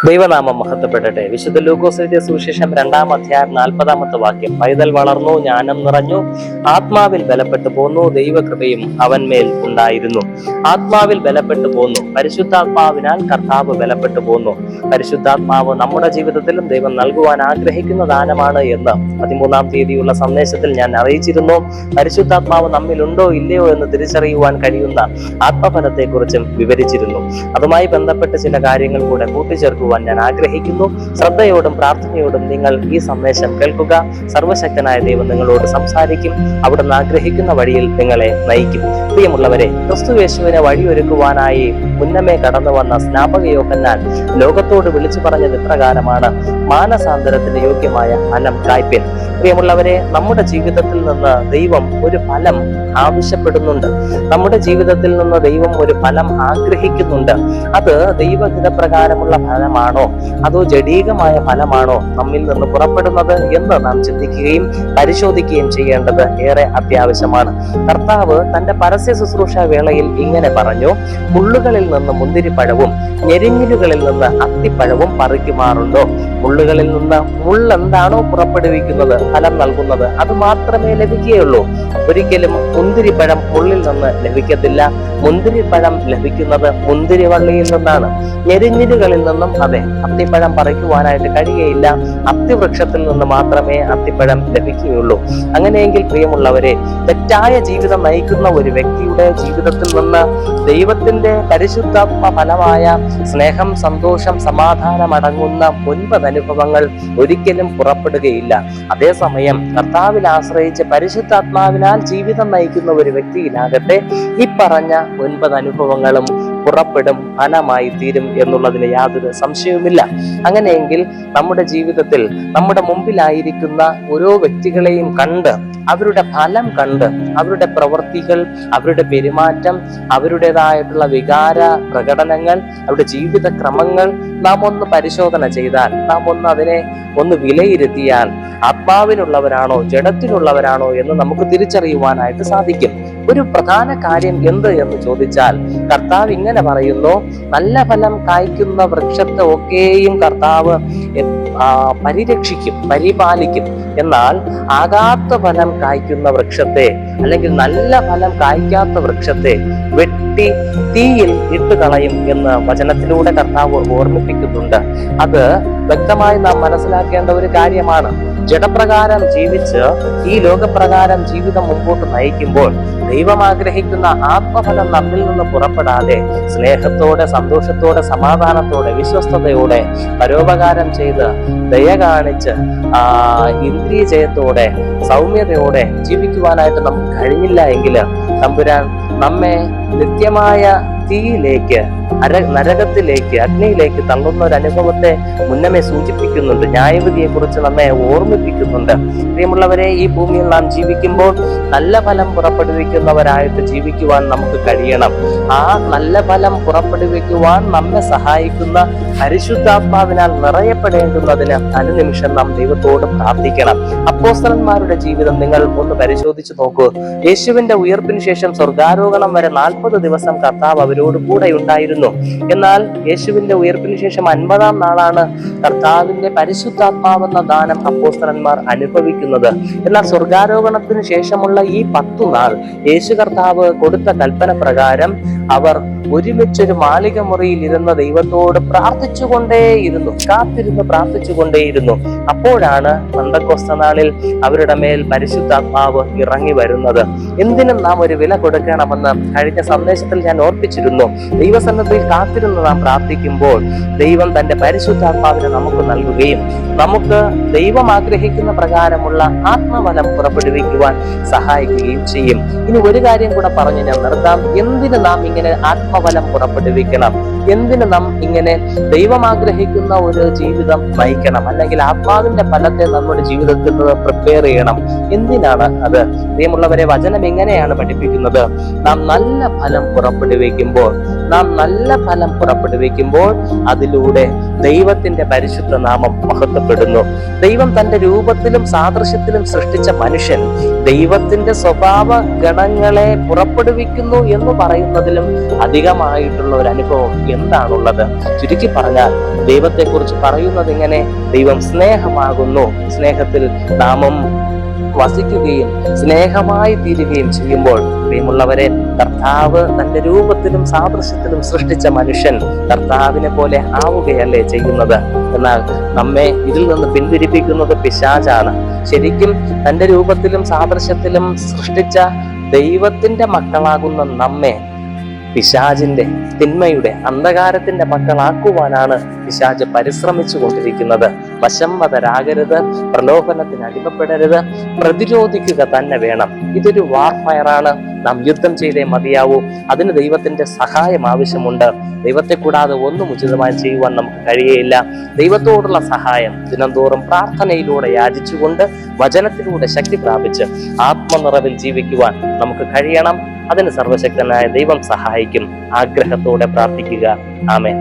ദൈവനാമം മഹത്വപ്പെടട്ടെ. വിശുദ്ധ ലൂക്കോസ് എഴുതിയ സുവിശേഷം 2-ാം അധ്യായം 40-ാമത്തെ വാക്യം. പൈതൽ വളർന്നു, ജ്ഞാനം നിറഞ്ഞു, ആത്മാവിൽ ബലപ്പെട്ടു പോന്നു, ദൈവകൃപയും അവന്മേൽ ഉണ്ടായിരുന്നു. ആത്മാവിൽ ബലപ്പെട്ടു പോന്നു. പരിശുദ്ധാത്മാവിനാൽ കർത്താവ് ബലപ്പെട്ടു പോന്നു. പരിശുദ്ധാത്മാവ് നമ്മുടെ ജീവിതത്തിലും ദൈവം നൽകുവാൻ ആഗ്രഹിക്കുന്ന ദാനമാണ് എന്ന് 13-ാം തീയതിയുള്ള സന്ദേശത്തിൽ ഞാൻ അറിയിച്ചിരുന്നു. പരിശുദ്ധാത്മാവ് നമ്മിലുണ്ടോ ഇല്ലയോ എന്ന് തിരിച്ചറിയുവാൻ കഴിയുന്ന ആത്മഫലത്തെ കുറിച്ചും വിവരിച്ചിരുന്നു. അതുമായി ബന്ധപ്പെട്ട ചില കാര്യങ്ങൾ കൂടെ കൂട്ടിച്ചേർക്കുവാൻ ഞാൻ ആഗ്രഹിക്കുന്നു. ശ്രദ്ധയോടും പ്രാർത്ഥനയോടും നിങ്ങൾ ഈ സന്ദേശം കേൾക്കുക. സർവശക്തനായ ദൈവം നിങ്ങളോട് സംസാരിക്കും. അവിടുന്ന് ആഗ്രഹിക്കുന്ന വഴിയിൽ നിങ്ങളെ നയിക്കും. പ്രിയമുള്ളവരെ, ക്രിസ്തുയേശുവിനെ വഴിയൊരുക്കുവാനായി മുന്നമേ കടന്നു വന്ന സ്നാപക യോഹന്നാൻ ലോകത്തോട് വിളിച്ചു പറഞ്ഞത് ഇപ്രകാരമാണ്: മാനസാന്തരത്തിന് യോഗ്യമായ ഫലം കായ്പിൻ. പ്രിയമുള്ളവരെ, നമ്മുടെ ജീവിതത്തിൽ നിന്ന് ദൈവം ഒരു ഫലം ആവശ്യപ്പെടുന്നുണ്ട്. നമ്മുടെ ജീവിതത്തിൽ നിന്ന് ദൈവം ഒരു ഫലം ആഗ്രഹിക്കുന്നുണ്ട്. അത് ദൈവഹിതപ്രകാരമുള്ള ഫലമാണോ അതോ ജഡീകമായ ഫലമാണോ നമ്മിൽ നിന്ന് പുറപ്പെടുന്നത് എന്ന് നാം ചിന്തിക്കുകയും പരിശോധിക്കുകയും ചെയ്യേണ്ടത് ഏറെ അത്യാവശ്യമാണ്. കർത്താവ് തന്റെ പരസ്യ ശുശ്രൂഷ വേളയിൽ ഇങ്ങനെ പറഞ്ഞു: മുള്ളുകളിൽ നിന്ന് മുന്തിരിപ്പഴവും ഞെരിഞ്ഞിലുകളിൽ നിന്ന് അത്തിപ്പഴവും പറിക്കുമാറുണ്ടോ? മുള്ളുകളിൽ നിന്ന് മുള്ളെന്താണോ പുറപ്പെടുവിക്കുന്നത്, ഫലം നൽകുന്നത്, അത് മാത്രമേ ലഭിക്കുകയുള്ളൂ. ഒരിക്കലും മുന്തിരിപ്പഴം മുള്ളിൽ നിന്ന് ലഭിക്കത്തില്ല. മുന്തിരിപ്പഴം ലഭിക്കുന്നത് മുന്തിരിവള്ളിയിൽ നിന്നാണ്. ഞെരിഞ്ഞിലുകളിൽ നിന്നും അതെ, അത്തിപ്പഴം പറിക്കുവാനായിട്ട് കഴിയുകയില്ല. അത്തിവൃക്ഷത്തിൽ നിന്ന് മാത്രമേ അത്തിപ്പഴം ലഭിക്കുകയുള്ളൂ. അങ്ങനെയെങ്കിൽ പ്രിയമുള്ളവരെ, തെറ്റായ ജീവിതം നയിക്കുന്ന ഒരു വ്യക്തിയുടെ ജീവിതത്തിൽ നിന്ന് ദൈവത്തിന്റെ പരിശുദ്ധാത്മ ഫലമായ സ്നേഹം, സന്തോഷം, സമാധാനം അടങ്ങുന്ന 9 അനുഭവങ്ങൾ ഒരിക്കലും പുറപ്പെടുകയില്ല. അതേസമയം കർത്താവിൽ ആശ്രയിച്ച് പരിശുദ്ധാത്മാവിനാൽ ജീവിതം നയിക്കുന്ന ഒരു വ്യക്തിയിലാകട്ടെ ഈ പറഞ്ഞ 9 അനുഭവങ്ങളും പുറപ്പെടും, ഫലമായി തീരും എന്നുള്ളതിന് യാതൊരു സംശയവുമില്ല. അങ്ങനെയെങ്കിൽ നമ്മുടെ ജീവിതത്തിൽ നമ്മുടെ മുമ്പിലായിരിക്കുന്ന ഓരോ വ്യക്തികളെയും കണ്ട്, അവരുടെ ഫലം കണ്ട്, അവരുടെ പ്രവൃത്തികൾ, അവരുടെ പെരുമാറ്റം, അവരുടേതായിട്ടുള്ള വികാര പ്രകടനങ്ങൾ, അവരുടെ ജീവിത ക്രമങ്ങൾ നാം ഒന്ന് പരിശോധന ചെയ്താൽ, നാം അതിനെ വിലയിരുത്തിയാൽ ആത്മാവിനുള്ളവരാണോ ജഡത്തിനുള്ളവരാണോ എന്ന് നമുക്ക് തിരിച്ചറിയുവാനായിട്ട് സാധിക്കും. ഒരു പ്രധാന കാര്യം എന്ത് എന്ന് ചോദിച്ചാൽ, കർത്താവ് ഇങ്ങനെ പറയുന്നു: നല്ല ഫലം കായ്ക്കുന്ന വൃക്ഷത്തെ ഒക്കെയും കർത്താവ് പരിരക്ഷിക്കും, പരിപാലിക്കും. എന്നാൽ ആകാത്ത ഫലം കായ്ക്കുന്ന വൃക്ഷത്തെ, അല്ലെങ്കിൽ നല്ല ഫലം കായ്ക്കാത്ത വൃക്ഷത്തെ വെട്ടി തീയിൽ ഇട്ട് കളയും എന്ന് വചനത്തിലൂടെ കർത്താവ് ഓർമ്മിപ്പിക്കുന്നുണ്ട്. അത് വ്യക്തമായി നാം മനസ്സിലാക്കേണ്ട ഒരു കാര്യമാണ്. ജഡപ്രകാരം ജീവിച്ച് ഈ ലോകപ്രകാരം ജീവിതം മുമ്പോട്ട് നയിക്കുമ്പോൾ ദൈവം ആഗ്രഹിക്കുന്ന ആത്മഫലം നമ്മിൽ നിന്ന് പുറപ്പെടാതെ സ്നേഹത്തോടെ, സന്തോഷത്തോടെ, സമാധാനത്തോടെ, വിശ്വസ്തയോടെ, പരോപകാരം ചെയ്ത്, ദയ കാണിച്ച്, ഇന്ദ്രിയ ജയത്തോടെ, സൗമ്യതയോടെ ജീവിക്കുവാനായിട്ട് നമുക്ക് കഴിഞ്ഞില്ല എങ്കിൽ തമ്പുരാൻ നമ്മെ നിത്യമായ തീയിലേക്ക്, നരകത്തിലേക്ക്, അഗ്നിയിലേക്ക് തള്ളുന്ന ഒരു അനുഭവത്തെ മുന്നമേ സൂചിപ്പിക്കുന്നുണ്ട്. ന്യായവിധിയെ കുറിച്ച് നമ്മെ ഓർമ്മിപ്പിക്കുന്നുണ്ട്. പ്രിയമുള്ളവരെ, ഈ ഭൂമിയിൽ നാം ജീവിക്കുമ്പോൾ നല്ല ഫലം പുറപ്പെടുവിക്കുന്നവരായിട്ട് ജീവിക്കുവാൻ നമുക്ക് കഴിയണം. ആ നല്ല ഫലം പുറപ്പെടുവിക്കുവാൻ നമ്മെ സഹായിക്കുന്ന പരിശുദ്ധാത്മാവിനാൽ നിറയപ്പെടേണ്ടുന്നതിന് അനുനിമിഷം നാം ദൈവത്തോട് പ്രാർത്ഥിക്കണം. അപ്പോസ്തലന്മാരുടെ ജീവിതം നിങ്ങൾ ഒന്ന് പരിശോധിച്ചു നോക്കൂ. യേശുവിന്റെ ഉയർപ്പിന് ശേഷം സ്വർഗാരോഹണം വരെ 40 ദിവസം കർത്താവ് അവരോട് കൂടെ ഉണ്ടായിരുന്നു. എന്നാൽ യേശുവിന്റെ ഉയർപ്പിന് ശേഷം 50-ാം നാളാണ് കർത്താവിന്റെ പരിശുദ്ധാത്മാവെന്ന ദാനം അപ്പോസ്തലന്മാർ അനുഭവിക്കുന്നത്. എന്നാൽ സ്വർഗാരോഹണത്തിന് ശേഷമുള്ള ഈ 10 നാൾ യേശു കർത്താവ് കൊടുത്ത കൽപ്പന പ്രകാരം അവർ ഒരുമിച്ചൊരു മാളിക മുറിയിൽ ഇരുന്ന് ദൈവത്തോട് പ്രാർത്ഥിച്ചുകൊണ്ടേയിരുന്നു, കാത്തിരുന്ന് പ്രാർത്ഥിച്ചുകൊണ്ടേയിരുന്നു. അപ്പോഴാണ് പെന്തക്കോസ്ത് നാളിൽ അവരുടെ മേൽ പരിശുദ്ധാത്മാവ് ഇറങ്ങി വരുന്നത്. എന്തിനും നാം ഒരു വില കൊടുക്കണമെന്ന് കഴിഞ്ഞ സന്ദേശത്തിൽ ഞാൻ ഓർപ്പിച്ചിരുന്നു. ദൈവസന്നിധിയിൽ കാത്തിരുന്ന് നാം പ്രാർത്ഥിക്കുമ്പോൾ ദൈവം തന്റെ പരിശുദ്ധാത്മാവിനെ നമുക്ക് നൽകുകയും നമുക്ക് ദൈവം ആഗ്രഹിക്കുന്ന പ്രകാരമുള്ള ആത്മഫലം പുറപ്പെടുവിക്കുവാൻ സഹായിക്കുകയും ചെയ്യും. ഇനി ഒരു കാര്യം കൂടെ പറഞ്ഞ് ഞാൻ നിർത്താം. എന്തിന് നാം ഇങ്ങനെ ആത്മഫലം പുറപ്പെടുവിക്കണം? എന്തിന് നാം ഇങ്ങനെ ദൈവം ആഗ്രഹിക്കുന്ന ഒരു ജീവിതം നയിക്കണം, അല്ലെങ്കിൽ ആത്മാവിന്റെ ഫലത്തെ നമ്മുടെ ജീവിതത്തിൽ നിന്ന് പ്രിപ്പയർ ചെയ്യണം? എന്തിനാണ് അത്? പ്രിയമുള്ളവരെ, വചനം എങ്ങനെയാണ് പഠിപ്പിക്കുന്നത്? നാം നല്ല ഫലം പുറപ്പെടുവിക്കുമ്പോൾ നാം നല്ല ഫലം പുറപ്പെടുവിക്കുമ്പോൾ അതിലൂടെ ദൈവത്തിന്റെ പരിശുദ്ധ നാമം മഹത്വപ്പെടുന്നു. ദൈവം തന്റെ രൂപത്തിലും സാദൃശ്യത്തിലും സൃഷ്ടിച്ച മനുഷ്യൻ ദൈവത്തിന്റെ സ്വഭാവ ഗണങ്ങളെ പുറപ്പെടുവിക്കുന്നു എന്ന് പറയുന്നതിലും അധികമായിട്ടുള്ള ഒരു അനുഭവം എന്താണുള്ളത്? ചുരുക്കി പറഞ്ഞാൽ ദൈവത്തെക്കുറിച്ച് പറയുന്നത് ഇങ്ങനെ: ദൈവം സ്നേഹമാകുന്നു. സ്നേഹത്തിൽ നാമം വസിക്കുകയും സ്നേഹമായി തീരുകയും ചെയ്യുമ്പോൾ, പ്രിയമുള്ളവരെ, കർത്താവ് തന്റെ രൂപത്തിലും സാദൃശ്യത്തിലും സൃഷ്ടിച്ച മനുഷ്യൻ കർത്താവിനെ പോലെ ആവുകയല്ലേ ചെയ്യുന്നത്? എന്നാൽ നമ്മെ ഇതിൽ നിന്ന് പിന്തിരിപ്പിക്കുന്നത് പിശാചാണ്. ശരിക്കും തന്റെ രൂപത്തിലും സാദൃശ്യത്തിലും സൃഷ്ടിച്ച ദൈവത്തിന്റെ മക്കളാകുന്ന നമ്മെ പിശാചിന്റെ, തിന്മയുടെ, അന്ധകാരത്തിന്റെ മക്കളാക്കുവാനാണ് പിശാച് പരിശ്രമിച്ചു കൊണ്ടിരിക്കുന്നത്. വശംവദരാകരുത്, പ്രലോഭനത്തിന് അടിമപ്പെടരുത്, പ്രതിരോധിക്കുക തന്നെ വേണം. ഇതൊരു വാർഫയറാണ്. നാം യുദ്ധം ചെയ്തേ മതിയാവൂ. അതിന് ദൈവത്തിന്റെ സഹായം ആവശ്യമുണ്ട്. ദൈവത്തെ കൂടാതെ ഒന്നും ഉചിതമായി ചെയ്യുവാൻ നമുക്ക് കഴിയുകയില്ല. ദൈവത്തോടുള്ള സഹായം ദിനംതോറും പ്രാർത്ഥനയിലൂടെ യാചിച്ചുകൊണ്ട് വചനത്തിലൂടെ ശക്തി പ്രാപിച്ച് ആത്മനിറവിൽ ജീവിക്കുവാൻ നമുക്ക് കഴിയണം. അതിന് സർവശക്തനായ ദൈവം സഹായിക്കും. ആഗ്രഹത്തോടെ പ്രാർത്ഥിക്കുക. ആമേൻ.